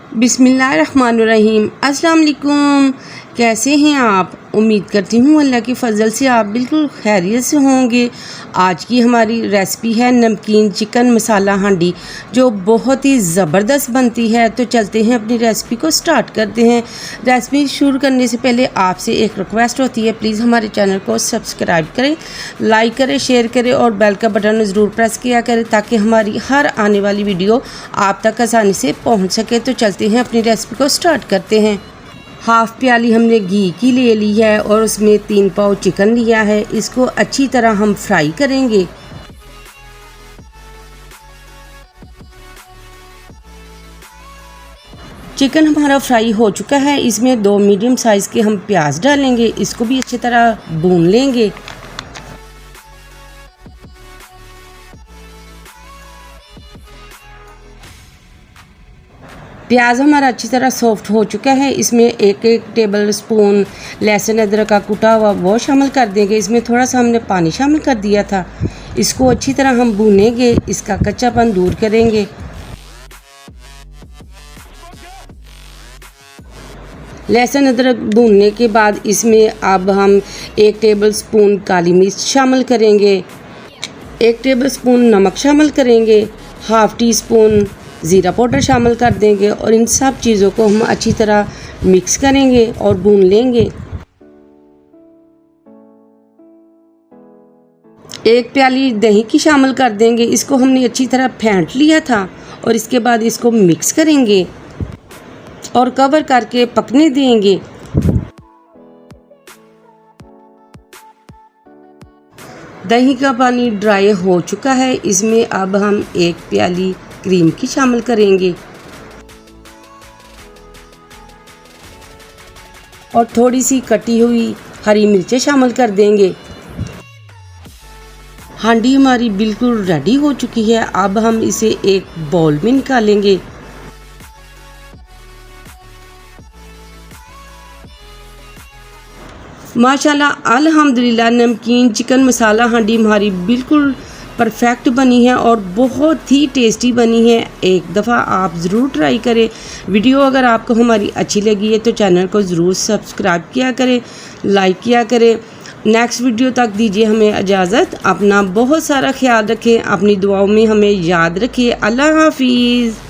बिस्मिल्लाहिर्रहमानिर्रहीम। अस्सलाम वालेकुम। कैसे हैं आप? उम्मीद करती हूँ अल्लाह के फ़ज़ल से आप बिल्कुल खैरियत से होंगे। आज की हमारी रेसिपी है नमकीन चिकन मसाला हांडी, जो बहुत ही ज़बरदस्त बनती है। तो चलते हैं अपनी रेसिपी को स्टार्ट करते हैं। रेसिपी शुरू करने से पहले आपसे एक रिक्वेस्ट होती है, प्लीज़ हमारे चैनल को सब्सक्राइब करें, लाइक करें, शेयर करें और बेल का बटन ज़रूर प्रेस किया करें ताकि हमारी हर आने वाली वीडियो आप तक आसानी से पहुँच सके। तो चलते हैं अपनी रेसिपी को स्टार्ट करते हैं। हाफ़ प्याली हमने घी की ले ली है और उसमें 3 पाव चिकन लिया है। इसको अच्छी तरह हम फ्राई करेंगे। चिकन हमारा फ्राई हो चुका है। इसमें 2 मीडियम साइज़ के हम प्याज डालेंगे। इसको भी अच्छी तरह भून लेंगे। प्याज हमारा अच्छी तरह सॉफ्ट हो चुका है। इसमें एक टेबल स्पून लहसुन अदरक का कुटा हुआ वो शामिल कर देंगे। इसमें थोड़ा सा हमने पानी शामिल कर दिया था। इसको अच्छी तरह हम भूनेंगे, इसका कच्चापन दूर करेंगे। लहसुन अदरक भूनने के बाद इसमें अब हम 1 टेबल स्पून काली मिर्च शामिल करेंगे, 1 टेबल स्पून नमक शामिल करेंगे, हाफ़ टी स्पून ज़ीरा पाउडर शामिल कर देंगे और इन सब चीज़ों को हम अच्छी तरह मिक्स करेंगे और भून लेंगे। 1 प्याली दही की शामिल कर देंगे। इसको हमने अच्छी तरह फेंट लिया था और इसके बाद इसको मिक्स करेंगे और कवर करके पकने देंगे। दही का पानी ड्राई हो चुका है। इसमें अब हम 1 प्याली क्रीम की शामिल करेंगे और थोड़ी सी कटी हुई हरी मिर्चें शामिल कर देंगे। हांडी हमारी बिल्कुल रेडी हो चुकी है। अब हम इसे एक बाउल में निकालेंगे। माशाल्लाह अल्हम्दुलिल्लाह, नमकीन चिकन मसाला हांडी हमारी बिल्कुल परफेक्ट बनी है और बहुत ही टेस्टी बनी है। एक दफ़ा आप ज़रूर ट्राई करें। वीडियो अगर आपको हमारी अच्छी लगी है तो चैनल को ज़रूर सब्सक्राइब किया करें, लाइक किया करें। नेक्स्ट वीडियो तक दीजिए हमें इजाज़त। अपना बहुत सारा ख्याल रखें, अपनी दुआओं में हमें याद रखिए। अल्लाह हाफिज़।